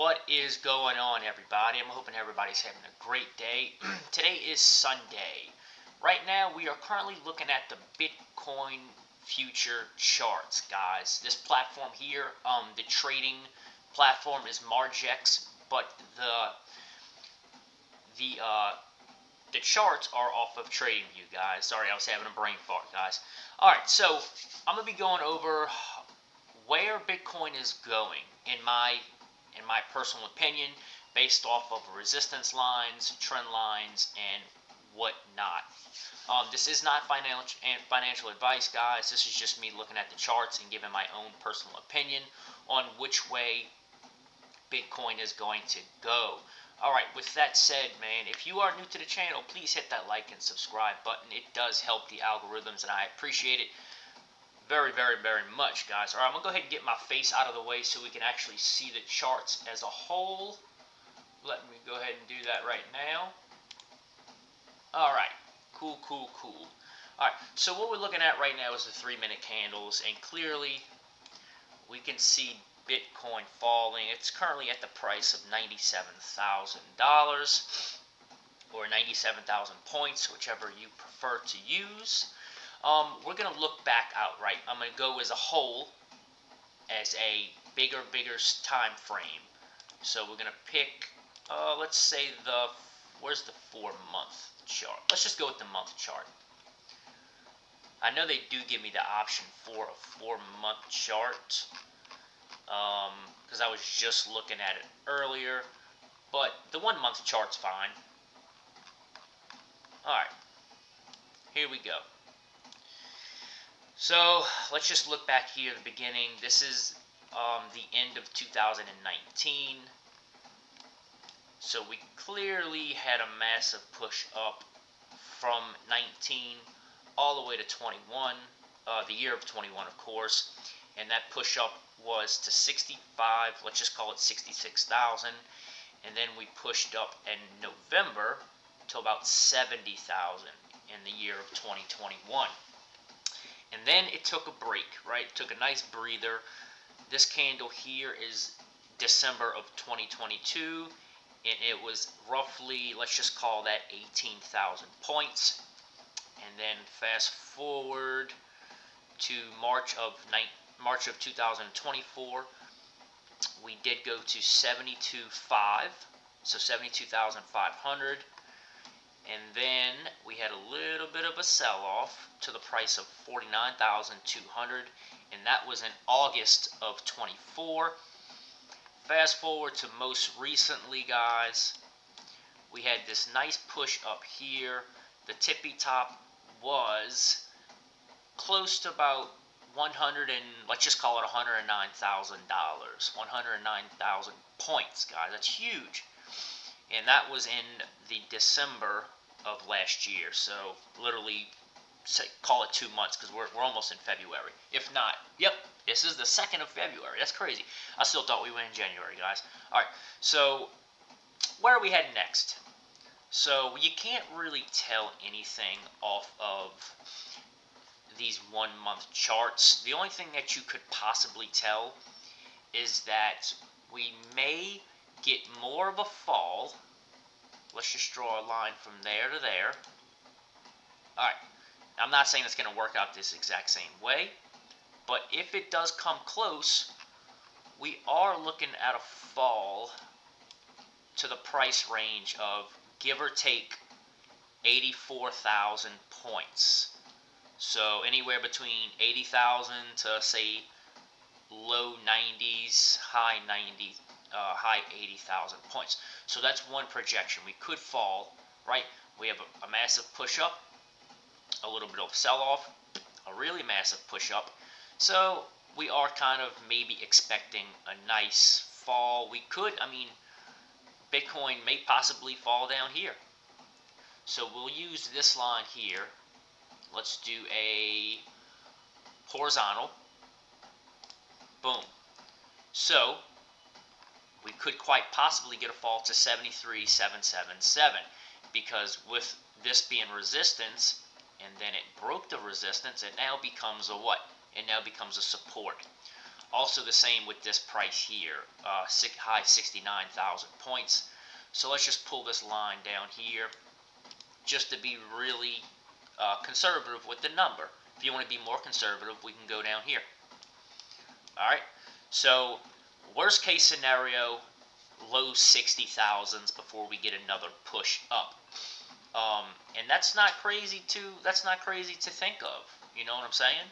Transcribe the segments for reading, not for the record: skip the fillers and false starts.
What is going on, everybody? I'm hoping everybody's having a great day. Today is Sunday. Right now, we are currently looking at the Bitcoin future charts, guys. This platform here, the trading platform is Margex, but the charts are off of TradingView, guys. Sorry, I was having a brain fart, guys. All right, so I'm gonna be going over where Bitcoin is going in my personal opinion, based off of resistance lines, trend lines, and whatnot. This is not financial advice, guys. This is just me looking at the charts and giving my own personal opinion on which way Bitcoin is going to go. Alright, with that said, man, if you are new to the channel, please hit that like and subscribe button. It does help the algorithms, and I appreciate it very, very, very much, guys. Alright, I'm going to go ahead and get my face out of the way so we can actually see the charts as a whole. Let me go ahead and do that right now. Alright, cool. Alright, so what we're looking at right now is the 3-minute candles, and clearly we can see Bitcoin falling. It's currently at the price of $97,000 or 97,000 points, whichever you prefer to use. We're going to look back out, right? I'm going to go as a whole, as a bigger time frame. So we're going to pick, let's say where's the 4-month chart? Let's just go with the month chart. I know they do give me the option for a 4-month chart, because I was just looking at it earlier, but the 1-month chart's fine. Alright, here we go. So let's just look back here at the beginning. This is the end of 2019. So we clearly had a massive push up from 19 all the way to 21, the year of 21, of course, and that push up was to 65, let's just call it 66,000, and then we pushed up in November to about 70,000 in the year of 2021. And then it took a break, right? It took a nice breather. This candle here is December of 2022, and it was roughly, let's just call that 18,000 points. And then fast forward to March of 2024, we did go to 72.5, so 72,500. And then we had a little bit of a sell-off to the price of 49,200, and that was in August of 24. Fast forward to most recently, guys, we had this nice push up here. The tippy top was close to about 100 and let's just call it $109,000, 109,000 points, guys. That's huge. And that was in the December of last year, so literally call it 2 months, because we're almost in February. If not, yep, this is the 2nd of February. That's crazy. I still thought we were in January, guys. Alright, so where are we heading next? So you can't really tell anything off of these 1-month charts. The only thing that you could possibly tell is that we may get more of a fall. Let's just draw a line from there to there. Alright, I'm not saying it's going to work out this exact same way, but if it does come close, we are looking at a fall to the price range of, give or take, 84,000 points. So anywhere between 80,000 to, say, low 90s, high 80,000 points. So that's one projection. We could fall, right? We have a massive push up, a little bit of sell off, a really massive push up. So we are kind of maybe expecting a nice fall. We could, Bitcoin may possibly fall down here. So we'll use this line here. Let's do a horizontal. Boom. So we could quite possibly get a fall to 73,777, because with this being resistance, and then it broke the resistance, it now becomes a what? It now becomes a support. Also the same with this price here, high 69,000 points. So let's just pull this line down here just to be really conservative with the number. If you want to be more conservative, we can go down here. Alright, so worst case scenario, low 60,000s before we get another push up. And that's not crazy to think of. You know what I'm saying?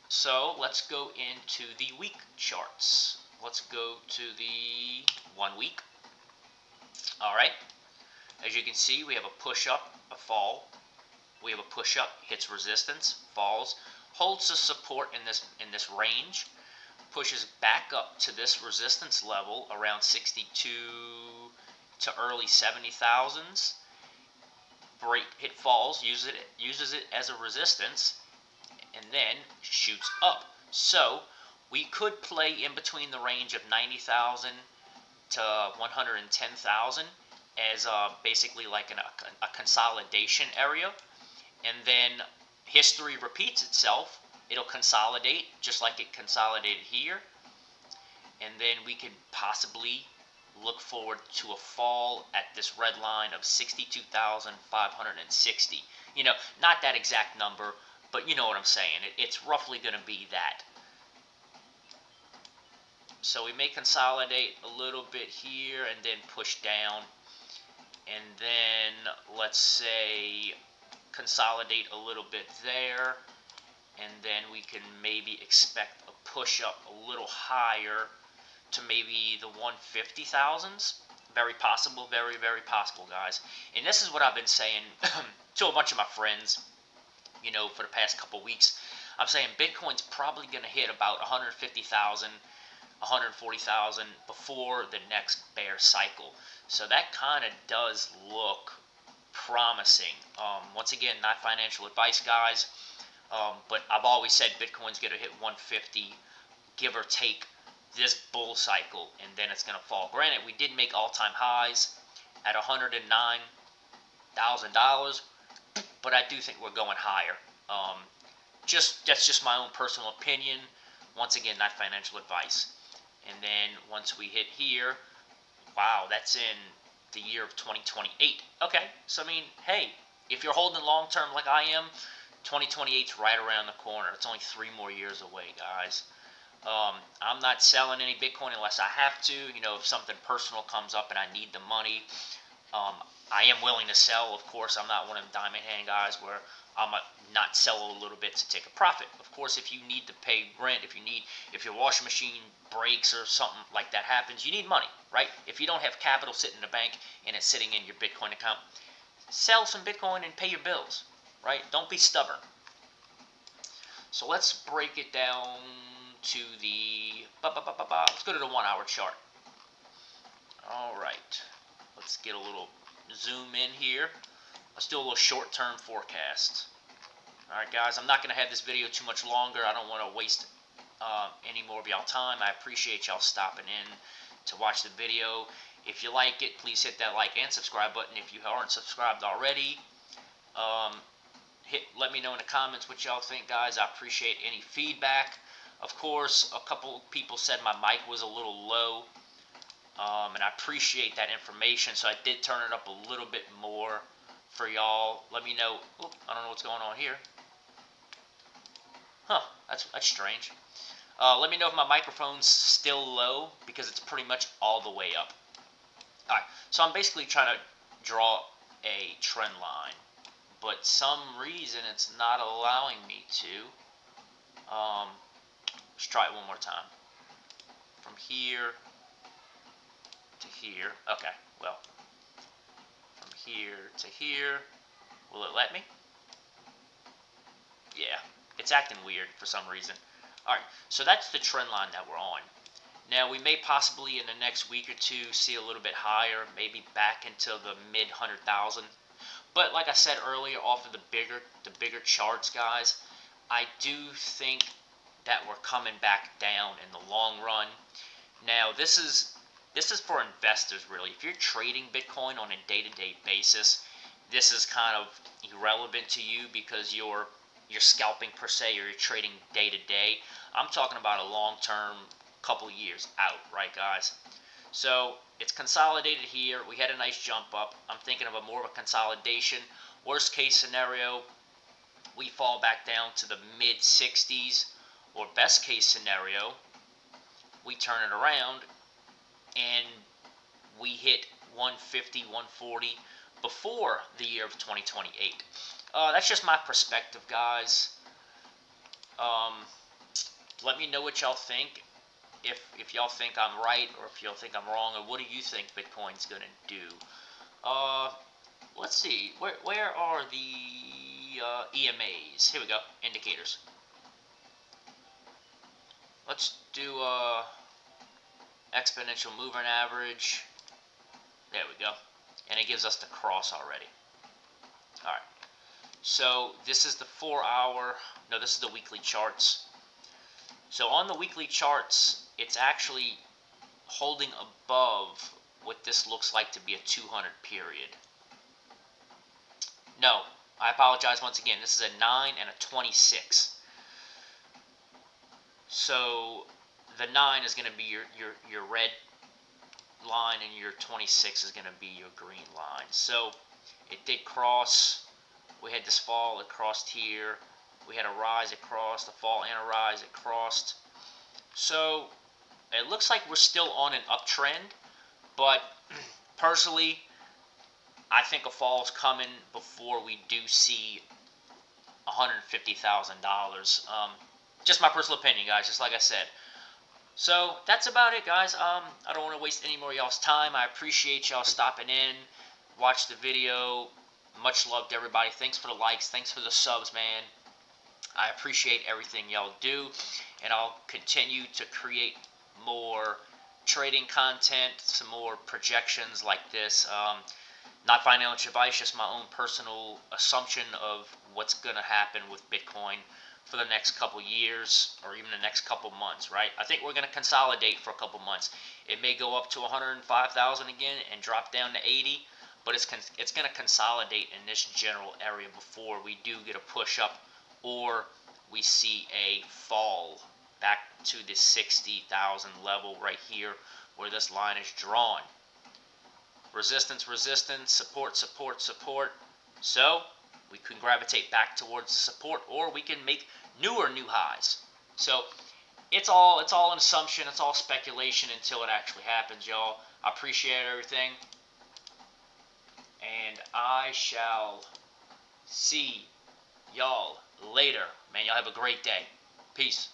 So let's go into the week charts. Let's go to the 1 week. Alright, as you can see, we have a push up, a fall. We have a push up, hits resistance, falls, holds the support in this range, pushes back up to this resistance level around 62 to early 70,000s. It falls, uses it as a resistance, and then shoots up. So we could play in between the range of 90,000 to 110,000 as basically like a consolidation area. And then history repeats itself. It'll consolidate just like it consolidated here. And then we could possibly look forward to a fall at this red line of 62,560. You know, not that exact number, but you know what I'm saying. It's roughly going to be that. So we may consolidate a little bit here and then push down. And then let's say consolidate a little bit there, and then we can maybe expect a push up a little higher to maybe the 150,000s. Very possible, very, very possible, guys. And this is what I've been saying to a bunch of my friends, you know, for the past couple weeks. I'm saying Bitcoin's probably going to hit about 150,000, 140,000 before the next bear cycle. So that kind of does look promising. Once again, not financial advice, guys, but I've always said Bitcoin's going to hit 150, give or take, this bull cycle, and then it's going to fall. Granted, we did make all-time highs at $109,000, but I do think we're going higher. That's just my own personal opinion. Once again, not financial advice. And then once we hit here, wow, that's in the year of 2028. Okay, so I mean, hey, if you're holding long term like I am, 2028's right around the corner. It's only 3 more years away, guys. I'm not selling any Bitcoin unless I have to. You know, if something personal comes up and I need the money, I am willing to sell. Of course, I'm not one of them diamond hand guys where I'm not sell a little bit to take a profit. Of course, if you need to pay rent, if your washing machine breaks or something like that happens, you need money, right? If you don't have capital sitting in the bank and it's sitting in your Bitcoin account, sell some Bitcoin and pay your bills, right? Don't be stubborn. So let's break it down to the, let's go to the 1 hour chart. All right, let's get a little zoom in here. Let's do a little short-term forecast. All right, guys, I'm not going to have this video too much longer. I don't want to waste any more of y'all time. I appreciate y'all stopping in to watch the video. If you like it, please hit that like and subscribe button. If you aren't subscribed already, let me know in the comments what y'all think, guys. I appreciate any feedback. Of course, a couple people said my mic was a little low, and I appreciate that information, so I did turn it up a little bit more for y'all. Let me know. Oop, I don't know what's going on here. Huh, that's strange. Let me know if my microphone's still low, because it's pretty much all the way up. Alright, so I'm basically trying to draw a trend line, but some reason it's not allowing me to. Let's try it one more time. From here to here. Okay, well, from here to here. Will it let me? Yeah, it's acting weird for some reason. Alright, so that's the trend line that we're on. Now, we may possibly in the next week or two see a little bit higher, maybe back into the mid 100,000. But like I said earlier, off of the bigger charts, guys, I do think that we're coming back down in the long run. Now, this is for investors, really. If you're trading Bitcoin on a day-to-day basis, this is kind of irrelevant to you because you're you're scalping per se, or you're trading day to day. I'm talking about a long-term, couple years out, right, guys? So it's consolidated here. We had a nice jump up. I'm thinking of a more of a consolidation. Worst case scenario, we fall back down to the mid 60s, or best case scenario, we turn it around and we hit 150, 140 before the year of 2028. That's just my perspective, guys. Um, Let me know what y'all think. If y'all think I'm right, or if y'all think I'm wrong, or what do you think Bitcoin's gonna do? Uh, let's see. Where are the EMAs? Here we go. Indicators. Let's do exponential moving average. There we go. And it gives us the cross already. All right. So this is the 4-hour. No, this is the weekly charts. So on the weekly charts, it's actually holding above what this looks like to be a 200 period. No, I apologize once again. This is a 9 and a 26. So the 9 is going to be your red line, and your 26 is going to be your green line. So it did cross. We had this fall, it crossed here. We had a rise, it crossed. A fall and a rise, it crossed. So it looks like we're still on an uptrend, but personally, I think a fall is coming before we do see $150,000. Just my personal opinion, guys, just like I said. So that's about it, guys. I don't want to waste any more of y'all's time. I appreciate y'all stopping in, watch the video. Much love to everybody. Thanks for the likes. Thanks for the subs, man. I appreciate everything y'all do, and I'll continue to create more trading content, some more projections like this. Not financial advice, just my own personal assumption of what's going to happen with Bitcoin for the next couple years, or even the next couple months, right? I think we're going to consolidate for a couple months. It may go up to 105,000 again and drop down to 80, but it's going to consolidate in this general area before we do get a push up, or we see a fall back to the 60,000 level right here where this line is drawn. Resistance, resistance, support, support, support. So we can gravitate back towards the support, or we can make new highs. So it's all an assumption, it's all speculation until it actually happens, y'all. I appreciate everything, and I shall see y'all later. Man, y'all have a great day. Peace.